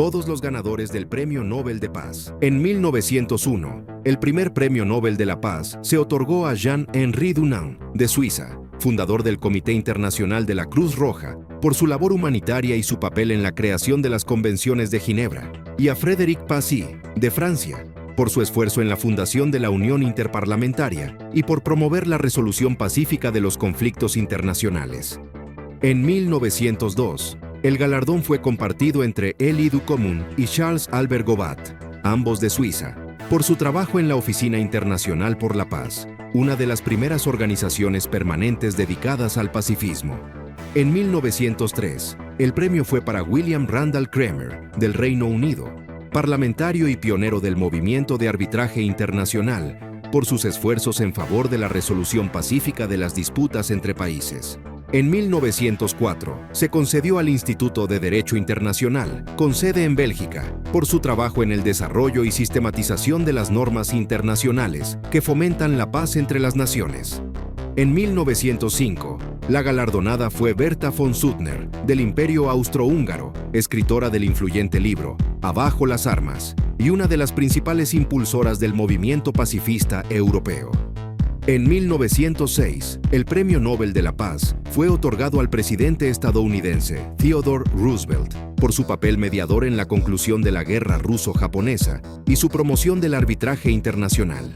Todos los ganadores del Premio Nobel de Paz. En 1901, el primer Premio Nobel de la Paz se otorgó a Jean-Henri Dunant, de Suiza, fundador del Comité Internacional de la Cruz Roja, por su labor humanitaria y su papel en la creación de las Convenciones de Ginebra, y a Frédéric Passy, de Francia, por su esfuerzo en la fundación de la Unión Interparlamentaria y por promover la resolución pacífica de los conflictos internacionales. En 1902, el galardón fue compartido entre Elie Ducommun y Charles Albert Gobat, ambos de Suiza, por su trabajo en la Oficina Internacional por la Paz, una de las primeras organizaciones permanentes dedicadas al pacifismo. En 1903, el premio fue para William Randall Cremer, del Reino Unido, parlamentario y pionero del movimiento de arbitraje internacional, por sus esfuerzos en favor de la resolución pacífica de las disputas entre países. En 1904, se concedió al Instituto de Derecho Internacional, con sede en Bélgica, por su trabajo en el desarrollo y sistematización de las normas internacionales que fomentan la paz entre las naciones. En 1905, la galardonada fue Berta von Suttner, del Imperio Austrohúngaro, escritora del influyente libro Abajo las armas, y una de las principales impulsoras del movimiento pacifista europeo. En 1906, el Premio Nobel de la Paz fue otorgado al presidente estadounidense Theodore Roosevelt por su papel mediador en la conclusión de la guerra ruso-japonesa y su promoción del arbitraje internacional.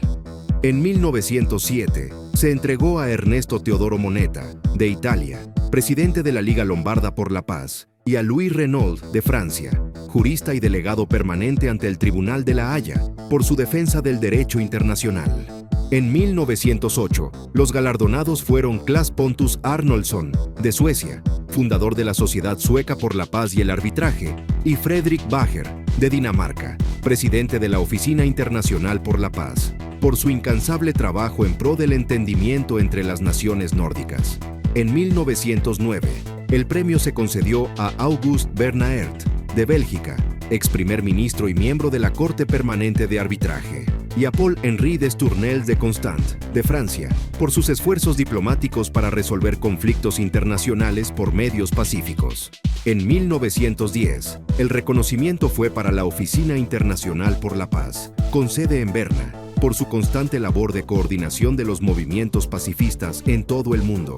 En 1907, se entregó a Ernesto Teodoro Moneta, de Italia, presidente de la Liga Lombarda por la Paz, y a Louis Renault, de Francia, jurista y delegado permanente ante el Tribunal de La Haya, por su defensa del derecho internacional. En 1908, los galardonados fueron Claes Pontus Arnoldsson, de Suecia, fundador de la Sociedad Sueca por la Paz y el Arbitraje, y Fredrik Bajer, de Dinamarca, presidente de la Oficina Internacional por la Paz, por su incansable trabajo en pro del entendimiento entre las naciones nórdicas. En 1909, el premio se concedió a August Bernaert, de Bélgica, ex primer ministro y miembro de la Corte Permanente de Arbitraje, y a Paul-Henri Destournelles de Constant, de Francia, por sus esfuerzos diplomáticos para resolver conflictos internacionales por medios pacíficos. En 1910, el reconocimiento fue para la Oficina Internacional por la Paz, con sede en Berna, por su constante labor de coordinación de los movimientos pacifistas en todo el mundo.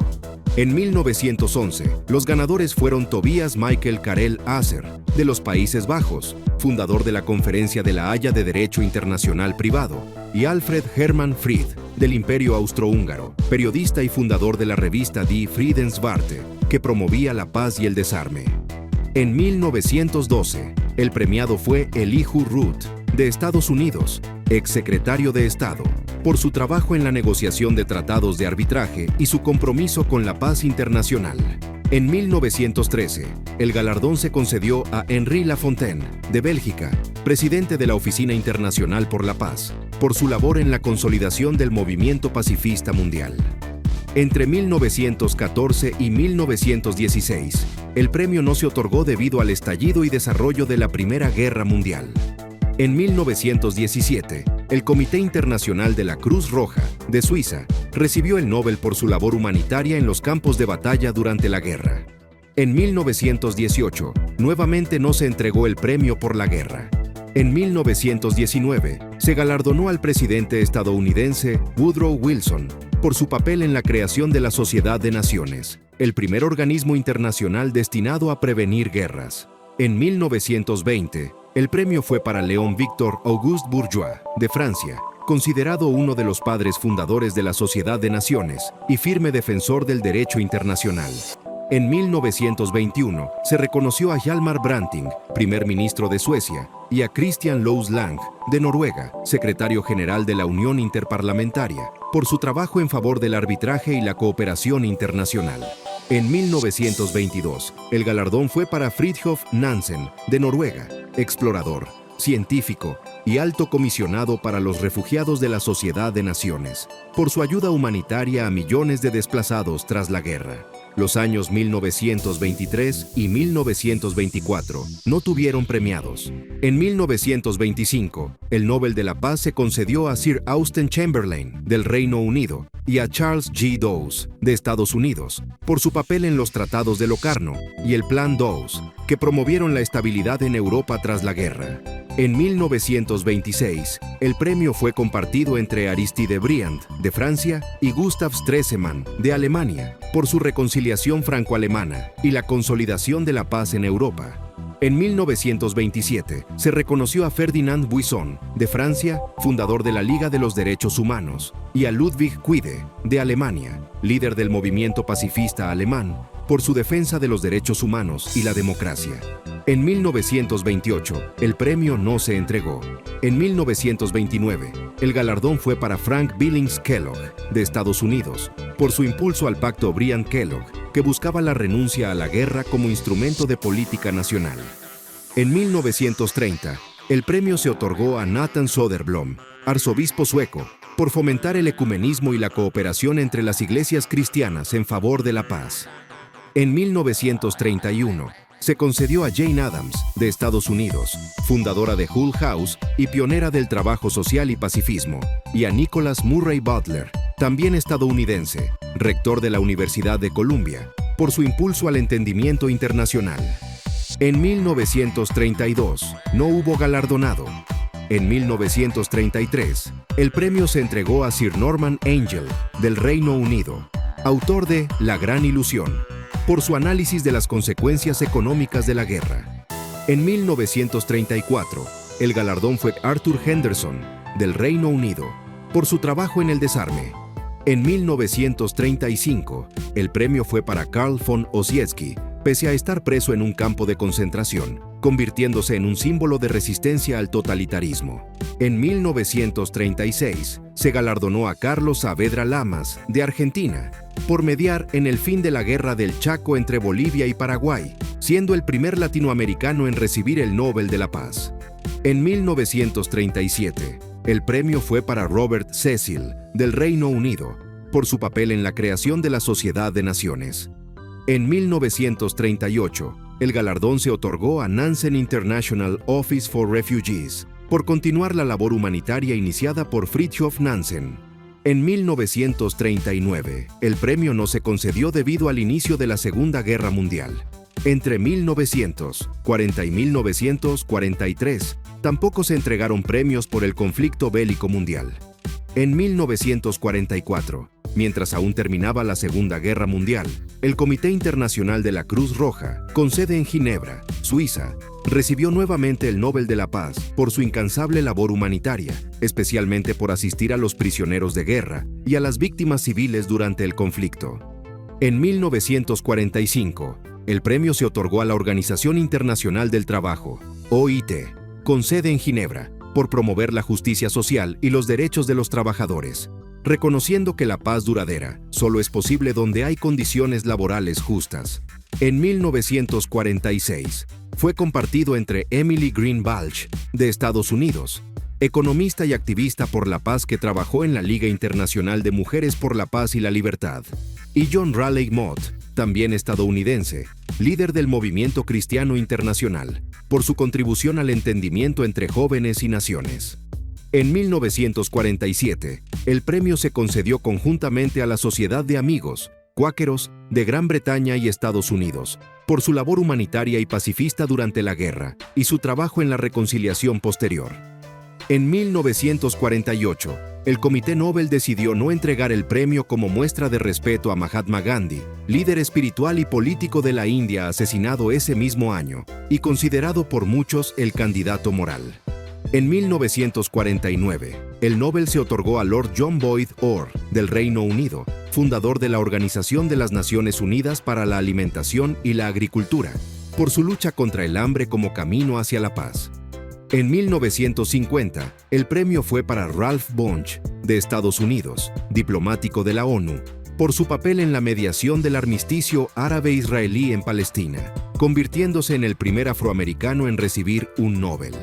En 1911, los ganadores fueron Tobias Michael Karel Acer, de los Países Bajos, fundador de la Conferencia de La Haya de Derecho Internacional Privado, y Alfred Hermann Fried, del Imperio Austrohúngaro, periodista y fundador de la revista Die Friedenswarte, que promovía la paz y el desarme. En 1912, el premiado fue Elihu Root, de Estados Unidos, ex secretario de Estado, por su trabajo en la negociación de tratados de arbitraje y su compromiso con la paz internacional. En 1913, el galardón se concedió a Henri Lafontaine, de Bélgica, presidente de la Oficina Internacional por la Paz, por su labor en la consolidación del movimiento pacifista mundial. Entre 1914 y 1916, el premio no se otorgó debido al estallido y desarrollo de la Primera Guerra Mundial. En 1917, el Comité Internacional de la Cruz Roja, de Suiza, recibió el Nobel por su labor humanitaria en los campos de batalla durante la guerra. En 1918, nuevamente no se entregó el premio por la guerra. En 1919, se galardonó al presidente estadounidense Woodrow Wilson por su papel en la creación de la Sociedad de Naciones, el primer organismo internacional destinado a prevenir guerras. En 1920, el premio fue para Léon Victor Auguste Bourgeois, de Francia, considerado uno de los padres fundadores de la Sociedad de Naciones y firme defensor del derecho internacional. En 1921, se reconoció a Hjalmar Branting, primer ministro de Suecia, y a Christian Loos Lang, de Noruega, secretario general de la Unión Interparlamentaria, por su trabajo en favor del arbitraje y la cooperación internacional. En 1922, el galardón fue para Fridtjof Nansen, de Noruega, explorador, científico y alto comisionado para los refugiados de la Sociedad de Naciones, por su ayuda humanitaria a millones de desplazados tras la guerra. Los años 1923 y 1924 no tuvieron premiados. En 1925, el Nobel de la Paz se concedió a Sir Austen Chamberlain, del Reino Unido, y a Charles G. Dawes, de Estados Unidos, por su papel en los tratados de Locarno y el Plan Dawes, que promovieron la estabilidad en Europa tras la guerra. En 1926, el premio fue compartido entre Aristide Briand, de Francia, y Gustav Stresemann, de Alemania, por su reconciliación franco-alemana y la consolidación de la paz en Europa. En 1927, se reconoció a Ferdinand Buisson, de Francia, fundador de la Liga de los Derechos Humanos, y a Ludwig Quidde, de Alemania, líder del movimiento pacifista alemán, por su defensa de los derechos humanos y la democracia. En 1928, el premio no se entregó. En 1929, el galardón fue para Frank Billings Kellogg, de Estados Unidos, por su impulso al Pacto Briand-Kellogg, que buscaba la renuncia a la guerra como instrumento de política nacional. En 1930, el premio se otorgó a Nathan Söderblom, arzobispo sueco, por fomentar el ecumenismo y la cooperación entre las iglesias cristianas en favor de la paz. En 1931, se concedió a Jane Addams, de Estados Unidos, fundadora de Hull House y pionera del trabajo social y pacifismo, y a Nicholas Murray Butler, también estadounidense, rector de la Universidad de Columbia, por su impulso al entendimiento internacional. En 1932, no hubo galardonado. En 1933, el premio se entregó a Sir Norman Angell, del Reino Unido, autor de La Gran Ilusión, por su análisis de las consecuencias económicas de la guerra. En 1934, el galardón fue Arthur Henderson, del Reino Unido, por su trabajo en el desarme. En 1935, el premio fue para Karl von Ossietzky, pese a estar preso en un campo de concentración, convirtiéndose en un símbolo de resistencia al totalitarismo. En 1936, se galardonó a Carlos Saavedra Lamas, de Argentina, por mediar en el fin de la Guerra del Chaco entre Bolivia y Paraguay, siendo el primer latinoamericano en recibir el Nobel de la Paz. En 1937, el premio fue para Robert Cecil, del Reino Unido, por su papel en la creación de la Sociedad de Naciones. En 1938, el galardón se otorgó a Nansen International Office for Refugees, por continuar la labor humanitaria iniciada por Fridtjof Nansen. En 1939, el premio no se concedió debido al inicio de la Segunda Guerra Mundial. Entre 1940 y 1943, tampoco se entregaron premios por el conflicto bélico mundial. En 1944, mientras aún terminaba la Segunda Guerra Mundial, el Comité Internacional de la Cruz Roja, con sede en Ginebra, Suiza, recibió nuevamente el Nobel de la Paz por su incansable labor humanitaria, especialmente por asistir a los prisioneros de guerra y a las víctimas civiles durante el conflicto. En 1945, el premio se otorgó a la Organización Internacional del Trabajo, OIT, con sede en Ginebra, por promover la justicia social y los derechos de los trabajadores, reconociendo que la paz duradera solo es posible donde hay condiciones laborales justas. En 1946, fue compartido entre Emily Green Balch, de Estados Unidos, economista y activista por la paz que trabajó en la Liga Internacional de Mujeres por la Paz y la Libertad, y John Raleigh Mott, también estadounidense, líder del movimiento cristiano internacional, por su contribución al entendimiento entre jóvenes y naciones. En 1947, el premio se concedió conjuntamente a la Sociedad de Amigos, Cuáqueros, de Gran Bretaña y Estados Unidos, por su labor humanitaria y pacifista durante la guerra y su trabajo en la reconciliación posterior. En 1948, el Comité Nobel decidió no entregar el premio como muestra de respeto a Mahatma Gandhi, líder espiritual y político de la India asesinado ese mismo año, y considerado por muchos el candidato moral. En 1949, el Nobel se otorgó a Lord John Boyd Orr, del Reino Unido, fundador de la Organización de las Naciones Unidas para la Alimentación y la Agricultura, por su lucha contra el hambre como camino hacia la paz. En 1950, el premio fue para Ralph Bunche, de Estados Unidos, diplomático de la ONU, por su papel en la mediación del armisticio árabe-israelí en Palestina, convirtiéndose en el primer afroamericano en recibir un Nobel.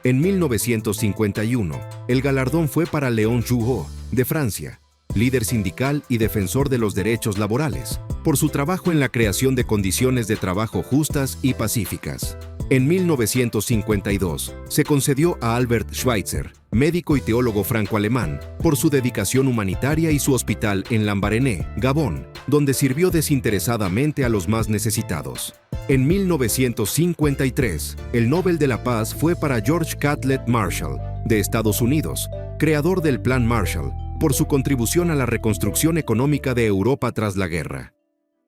En 1951, el galardón fue para Léon Jouhaux, de Francia, líder sindical y defensor de los derechos laborales, por su trabajo en la creación de condiciones de trabajo justas y pacíficas. En 1952, se concedió a Albert Schweitzer, médico y teólogo franco-alemán, por su dedicación humanitaria y su hospital en Lambaréné, Gabón, donde sirvió desinteresadamente a los más necesitados. En 1953, el Nobel de la Paz fue para George Catlett Marshall, de Estados Unidos, creador del Plan Marshall, por su contribución a la reconstrucción económica de Europa tras la guerra.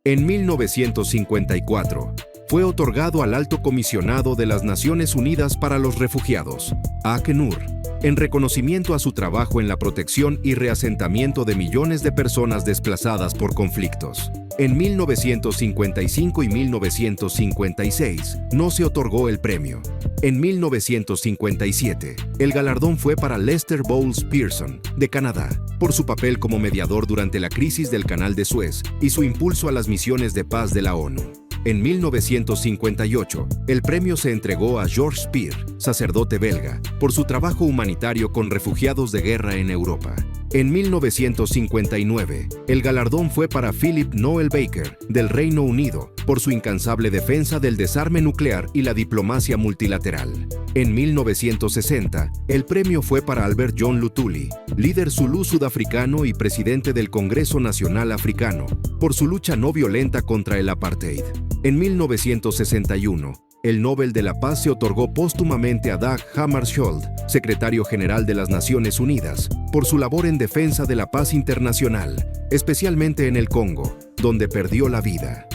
En 1954, fue otorgado al Alto Comisionado de las Naciones Unidas para los Refugiados, ACNUR, en reconocimiento a su trabajo en la protección y reasentamiento de millones de personas desplazadas por conflictos. En 1955 y 1956 no se otorgó el premio. En 1957, el galardón fue para Lester Bowles Pearson, de Canadá, por su papel como mediador durante la crisis del Canal de Suez y su impulso a las misiones de paz de la ONU. En 1958, el premio se entregó a Georges Speer, sacerdote belga, por su trabajo humanitario con refugiados de guerra en Europa. En 1959, el galardón fue para Philip Noel Baker, del Reino Unido, por su incansable defensa del desarme nuclear y la diplomacia multilateral. En 1960, el premio fue para Albert John Luthuli, líder zulú sudafricano y presidente del Congreso Nacional Africano, por su lucha no violenta contra el apartheid. En 1961, el Nobel de la Paz se otorgó póstumamente a Dag Hammarskjöld, secretario general de las Naciones Unidas, por su labor en defensa de la paz internacional, especialmente en el Congo, donde perdió la vida.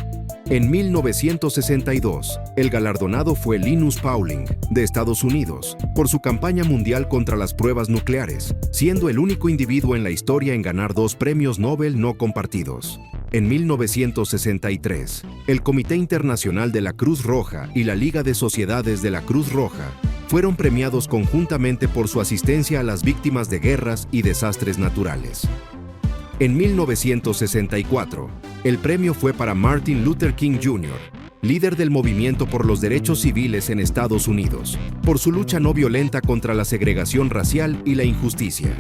En 1962, el galardonado fue Linus Pauling, de Estados Unidos, por su campaña mundial contra las pruebas nucleares, siendo el único individuo en la historia en ganar 2 premios Nobel no compartidos. En 1963, el Comité Internacional de la Cruz Roja y la Liga de Sociedades de la Cruz Roja fueron premiados conjuntamente por su asistencia a las víctimas de guerras y desastres naturales. En 1964, el premio fue para Martin Luther King Jr., líder del movimiento por los derechos civiles en Estados Unidos, por su lucha no violenta contra la segregación racial y la injusticia.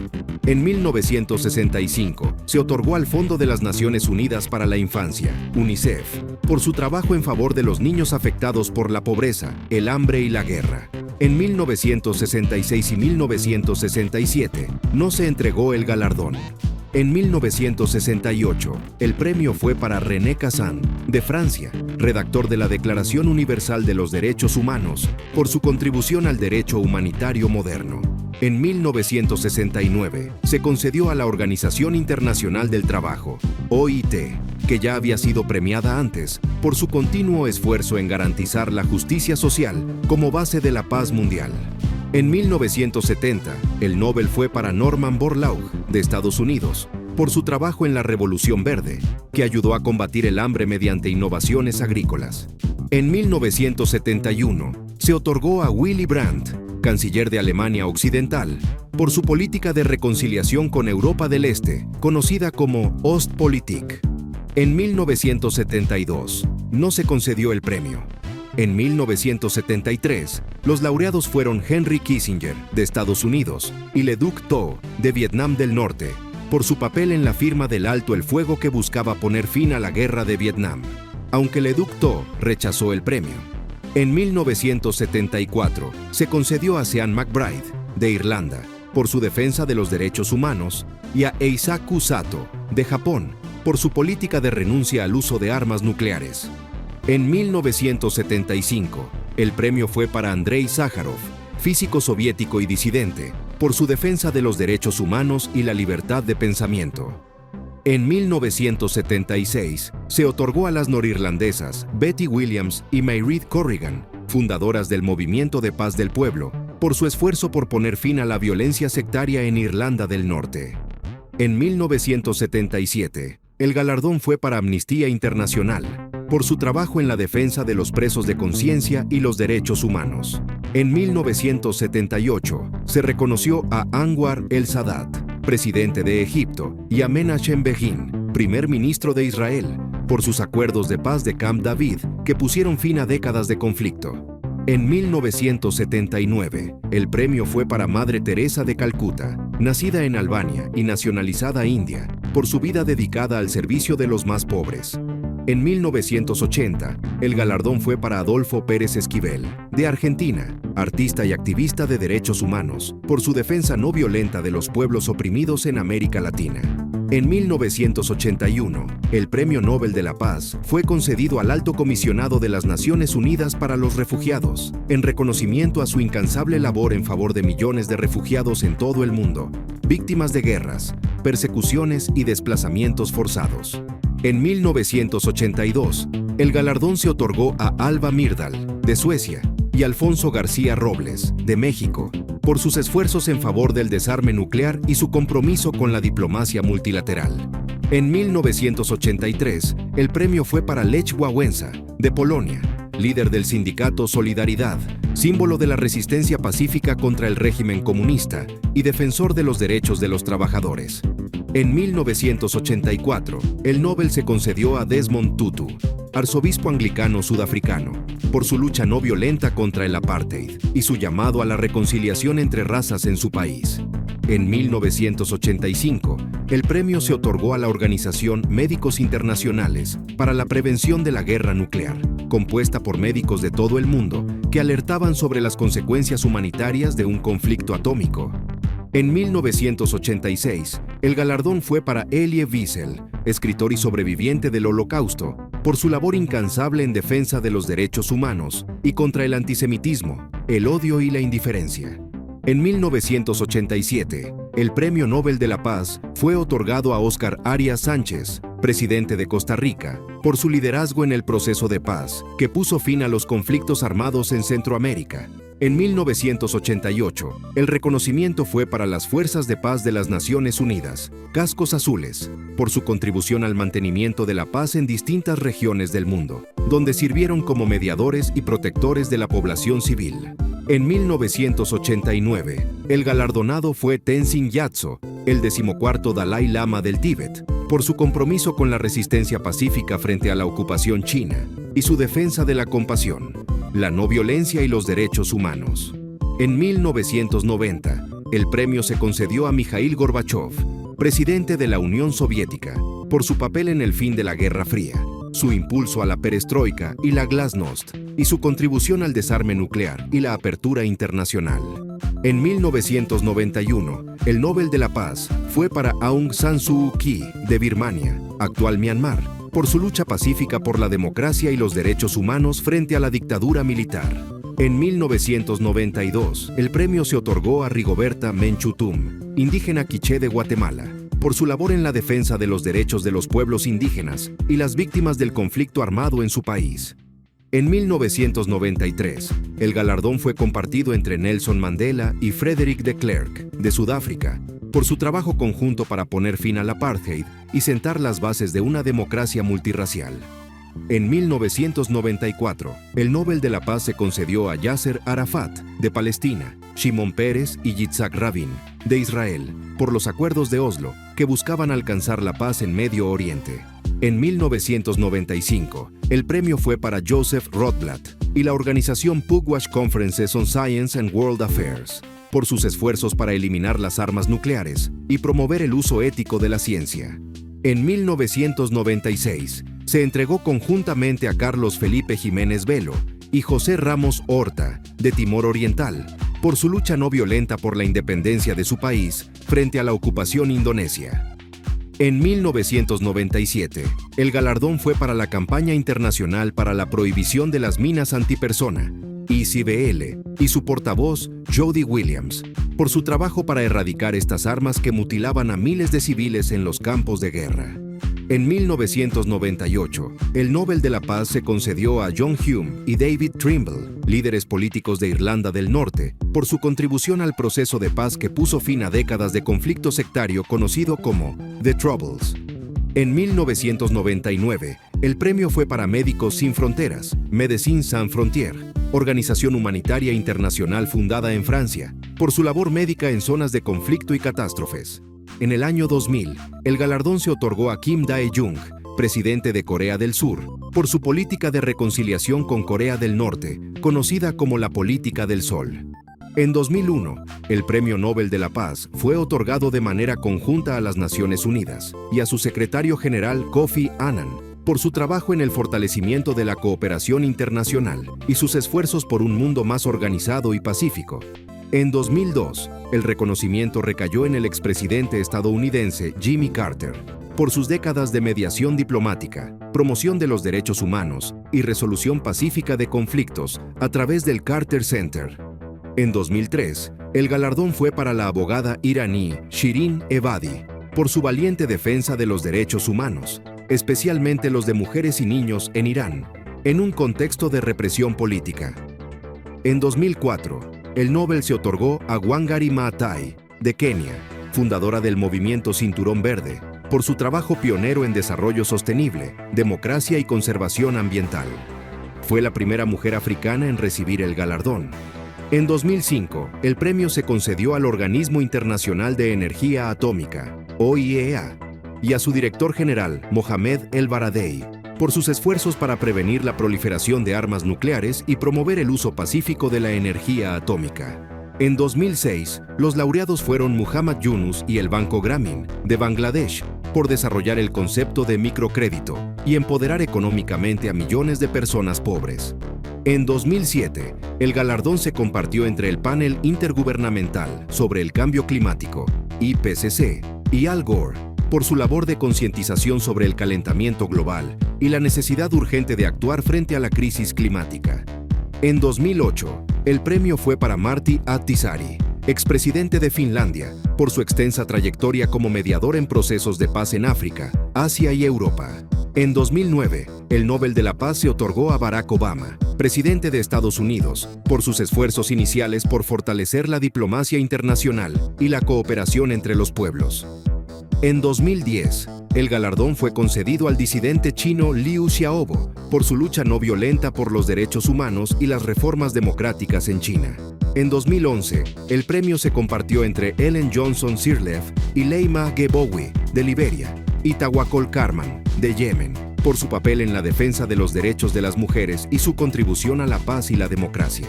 En 1965, se otorgó al Fondo de las Naciones Unidas para la Infancia, UNICEF, por su trabajo en favor de los niños afectados por la pobreza, el hambre y la guerra. En 1966 y 1967, no se entregó el galardón. En 1968, el premio fue para René Cassin, de Francia, redactor de la Declaración Universal de los Derechos Humanos, por su contribución al derecho humanitario moderno. En 1969, se concedió a la Organización Internacional del Trabajo, OIT, que ya había sido premiada antes, por su continuo esfuerzo en garantizar la justicia social como base de la paz mundial. En 1970, el Nobel fue para Norman Borlaug, de Estados Unidos, por su trabajo en la Revolución Verde, que ayudó a combatir el hambre mediante innovaciones agrícolas. En 1971, se otorgó a Willy Brandt, canciller de Alemania Occidental, por su política de reconciliación con Europa del Este, conocida como Ostpolitik. En 1972, no se concedió el premio. En 1973, los laureados fueron Henry Kissinger, de Estados Unidos, y Le Duc Tho, de Vietnam del Norte, por su papel en la firma del alto el fuego que buscaba poner fin a la guerra de Vietnam, aunque Le Duc Tho rechazó el premio. En 1974, se concedió a Sean McBride, de Irlanda, por su defensa de los derechos humanos, y a Eisaku Sato, de Japón, por su política de renuncia al uso de armas nucleares. En 1975, el premio fue para Andrei Sájarov, físico soviético y disidente, por su defensa de los derechos humanos y la libertad de pensamiento. En 1976, se otorgó a las norirlandesas Betty Williams y Mairead Corrigan, fundadoras del Movimiento de Paz del Pueblo, por su esfuerzo por poner fin a la violencia sectaria en Irlanda del Norte. En 1977, el galardón fue para Amnistía Internacional, por su trabajo en la defensa de los presos de conciencia y los derechos humanos. En 1978, se reconoció a Anwar el-Sadat, presidente de Egipto, y a Menachem Begin, primer ministro de Israel, por sus acuerdos de paz de Camp David, que pusieron fin a décadas de conflicto. En 1979, el premio fue para Madre Teresa de Calcuta, nacida en Albania y nacionalizada india, por su vida dedicada al servicio de los más pobres. En 1980, el galardón fue para Adolfo Pérez Esquivel, de Argentina, artista y activista de derechos humanos, por su defensa no violenta de los pueblos oprimidos en América Latina. En 1981, el Premio Nobel de la Paz fue concedido al Alto Comisionado de las Naciones Unidas para los Refugiados, en reconocimiento a su incansable labor en favor de millones de refugiados en todo el mundo, víctimas de guerras, persecuciones y desplazamientos forzados. En 1982, el galardón se otorgó a Alva Myrdal, de Suecia, y Alfonso García Robles, de México, por sus esfuerzos en favor del desarme nuclear y su compromiso con la diplomacia multilateral. En 1983, el premio fue para Lech Wałęsa, de Polonia, líder del sindicato Solidaridad, símbolo de la resistencia pacífica contra el régimen comunista y defensor de los derechos de los trabajadores. En 1984, el Nobel se concedió a Desmond Tutu, arzobispo anglicano sudafricano, por su lucha no violenta contra el apartheid y su llamado a la reconciliación entre razas en su país. En 1985, el premio se otorgó a la organización Médicos Internacionales para la Prevención de la Guerra Nuclear, compuesta por médicos de todo el mundo que alertaban sobre las consecuencias humanitarias de un conflicto atómico. En 1986, el galardón fue para Elie Wiesel, escritor y sobreviviente del Holocausto, por su labor incansable en defensa de los derechos humanos y contra el antisemitismo, el odio y la indiferencia. En 1987, el Premio Nobel de la Paz fue otorgado a Óscar Arias Sánchez, presidente de Costa Rica, por su liderazgo en el proceso de paz que puso fin a los conflictos armados en Centroamérica. En 1988, el reconocimiento fue para las Fuerzas de Paz de las Naciones Unidas, Cascos Azules, por su contribución al mantenimiento de la paz en distintas regiones del mundo, donde sirvieron como mediadores y protectores de la población civil. En 1989, el galardonado fue Tenzin Gyatso, el 14º Dalai Lama del Tíbet, por su compromiso con la resistencia pacífica frente a la ocupación china y su defensa de la compasión, la no violencia y los derechos humanos. En 1990, el premio se concedió a Mikhail Gorbachov, presidente de la Unión Soviética, por su papel en el fin de la Guerra Fría, su impulso a la perestroika y la glasnost, y su contribución al desarme nuclear y la apertura internacional. En 1991, el Nobel de la Paz fue para Aung San Suu Kyi, de Birmania, actual Myanmar, por su lucha pacífica por la democracia y los derechos humanos frente a la dictadura militar. En 1992, el premio se otorgó a Rigoberta Menchú Tum, indígena quiché de Guatemala, por su labor en la defensa de los derechos de los pueblos indígenas y las víctimas del conflicto armado en su país. En 1993, el galardón fue compartido entre Nelson Mandela y Frederick de Klerk, de Sudáfrica, por su trabajo conjunto para poner fin al apartheid y sentar las bases de una democracia multirracial. En 1994, el Nobel de la Paz se concedió a Yasser Arafat, de Palestina, Shimon Peres y Yitzhak Rabin, de Israel, por los acuerdos de Oslo, que buscaban alcanzar la paz en Medio Oriente. En 1995, el premio fue para Joseph Rotblat y la organización Pugwash Conferences on Science and World Affairs, por sus esfuerzos para eliminar las armas nucleares y promover el uso ético de la ciencia. En 1996, se entregó conjuntamente a Carlos Felipe Jiménez Velo y José Ramos Horta, de Timor Oriental, por su lucha no violenta por la independencia de su país frente a la ocupación indonesia. En 1997, el galardón fue para la Campaña Internacional para la Prohibición de las Minas Antipersona, ICBL, y su portavoz, Jody Williams, por su trabajo para erradicar estas armas que mutilaban a miles de civiles en los campos de guerra. En 1998, el Nobel de la Paz se concedió a John Hume y David Trimble, líderes políticos de Irlanda del Norte, por su contribución al proceso de paz que puso fin a décadas de conflicto sectario conocido como The Troubles. En 1999, el premio fue para Médicos Sin Fronteras, Médecins Sans Frontières, organización humanitaria internacional fundada en Francia, por su labor médica en zonas de conflicto y catástrofes. En el año 2000, el galardón se otorgó a Kim Dae-jung, presidente de Corea del Sur, por su política de reconciliación con Corea del Norte, conocida como la política del Sol. En 2001, el Premio Nobel de la Paz fue otorgado de manera conjunta a las Naciones Unidas y a su secretario general Kofi Annan, por su trabajo en el fortalecimiento de la cooperación internacional y sus esfuerzos por un mundo más organizado y pacífico. En 2002, el reconocimiento recayó en el expresidente estadounidense Jimmy Carter, por sus décadas de mediación diplomática, promoción de los derechos humanos y resolución pacífica de conflictos a través del Carter Center. En 2003, el galardón fue para la abogada iraní Shirin Ebadi, por su valiente defensa de los derechos humanos, especialmente los de mujeres y niños en Irán, en un contexto de represión política. En 2004, el Nobel se otorgó a Wangari Maathai, de Kenia, fundadora del movimiento Cinturón Verde, por su trabajo pionero en desarrollo sostenible, democracia y conservación ambiental. Fue la primera mujer africana en recibir el galardón. En 2005, el premio se concedió al Organismo Internacional de Energía Atómica, OIEA, y a su director general, Mohamed El-Baradei, por sus esfuerzos para prevenir la proliferación de armas nucleares y promover el uso pacífico de la energía atómica. En 2006, los laureados fueron Muhammad Yunus y el Banco Grameen, de Bangladesh, por desarrollar el concepto de microcrédito y empoderar económicamente a millones de personas pobres. En 2007, el galardón se compartió entre el Panel Intergubernamental sobre el Cambio Climático, IPCC, y Al Gore, por su labor de concientización sobre el calentamiento global y la necesidad urgente de actuar frente a la crisis climática. En 2008, el premio fue para Martti Ahtisaari, expresidente de Finlandia, por su extensa trayectoria como mediador en procesos de paz en África, Asia y Europa. En 2009, el Nobel de la Paz se otorgó a Barack Obama, presidente de Estados Unidos, por sus esfuerzos iniciales por fortalecer la diplomacia internacional y la cooperación entre los pueblos. En 2010, el galardón fue concedido al disidente chino Liu Xiaobo por su lucha no violenta por los derechos humanos y las reformas democráticas en China. En 2011, el premio se compartió entre Ellen Johnson Sirleaf y Leymah Gbowee, de Liberia, y Tawakkol Karman, de Yemen, por su papel en la defensa de los derechos de las mujeres y su contribución a la paz y la democracia.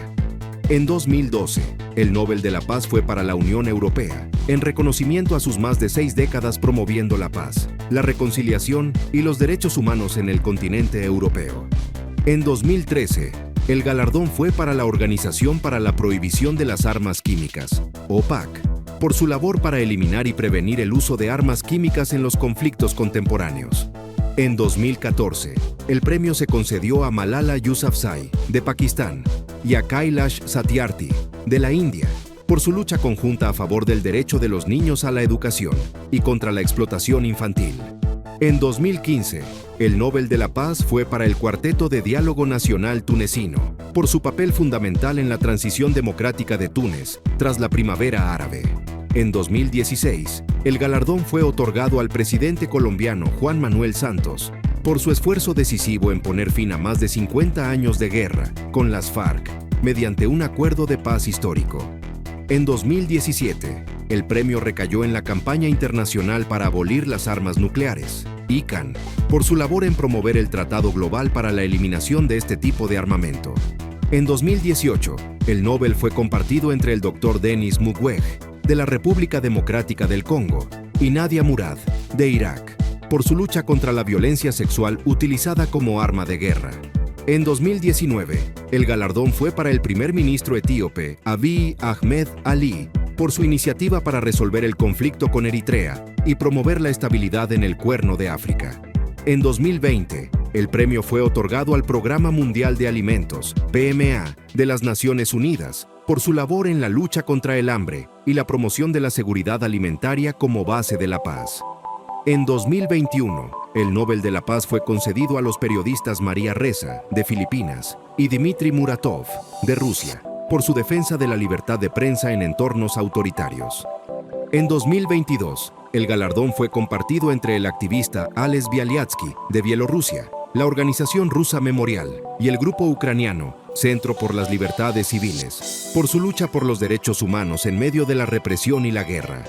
En 2012, el Nobel de la Paz fue para la Unión Europea, en reconocimiento a sus más de 6 décadas promoviendo la paz, la reconciliación y los derechos humanos en el continente europeo. En 2013, el galardón fue para la Organización para la Prohibición de las Armas Químicas, OPAC, por su labor para eliminar y prevenir el uso de armas químicas en los conflictos contemporáneos. En 2014, el premio se concedió a Malala Yousafzai, de Pakistán, y a Kailash Satyarthi, de la India, por su lucha conjunta a favor del derecho de los niños a la educación y contra la explotación infantil. En 2015, el Nobel de la Paz fue para el Cuarteto de Diálogo Nacional tunecino, por su papel fundamental en la transición democrática de Túnez tras la Primavera Árabe. En 2016, el galardón fue otorgado al presidente colombiano Juan Manuel Santos, por su esfuerzo decisivo en poner fin a más de 50 años de guerra con las FARC, mediante un acuerdo de paz histórico. En 2017, el premio recayó en la Campaña Internacional para Abolir las Armas Nucleares, ICAN, por su labor en promover el Tratado Global para la eliminación de este tipo de armamento. En 2018, el Nobel fue compartido entre el Dr. Denis Mukwege, de la República Democrática del Congo, y Nadia Murad, de Irak, por su lucha contra la violencia sexual utilizada como arma de guerra. En 2019, el galardón fue para el primer ministro etíope, Abiy Ahmed Ali, por su iniciativa para resolver el conflicto con Eritrea y promover la estabilidad en el Cuerno de África. En 2020, el premio fue otorgado al Programa Mundial de Alimentos, PMA, de las Naciones Unidas, por su labor en la lucha contra el hambre y la promoción de la seguridad alimentaria como base de la paz. En 2021, el Nobel de la Paz fue concedido a los periodistas María Ressa, de Filipinas, y Dmitry Muratov, de Rusia, por su defensa de la libertad de prensa en entornos autoritarios. En 2022, el galardón fue compartido entre el activista Ales Bialiatsky, de Bielorrusia, la organización rusa Memorial y el grupo ucraniano Centro por las Libertades Civiles, por su lucha por los derechos humanos en medio de la represión y la guerra.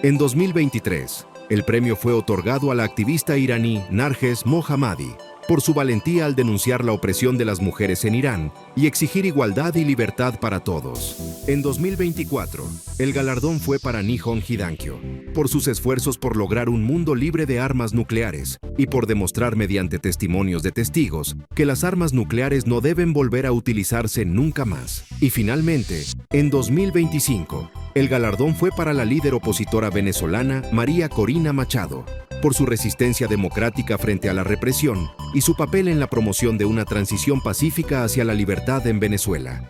En 2023, el premio fue otorgado a la activista iraní Narges Mohammadi, por su valentía al denunciar la opresión de las mujeres en Irán y exigir igualdad y libertad para todos. En 2024, el galardón fue para Nihon Hidankyo, por sus esfuerzos por lograr un mundo libre de armas nucleares y por demostrar mediante testimonios de testigos que las armas nucleares no deben volver a utilizarse nunca más. Y finalmente, en 2025, el galardón fue para la líder opositora venezolana María Corina Machado, por su resistencia democrática frente a la represión y su papel en la promoción de una transición pacífica hacia la libertad en Venezuela.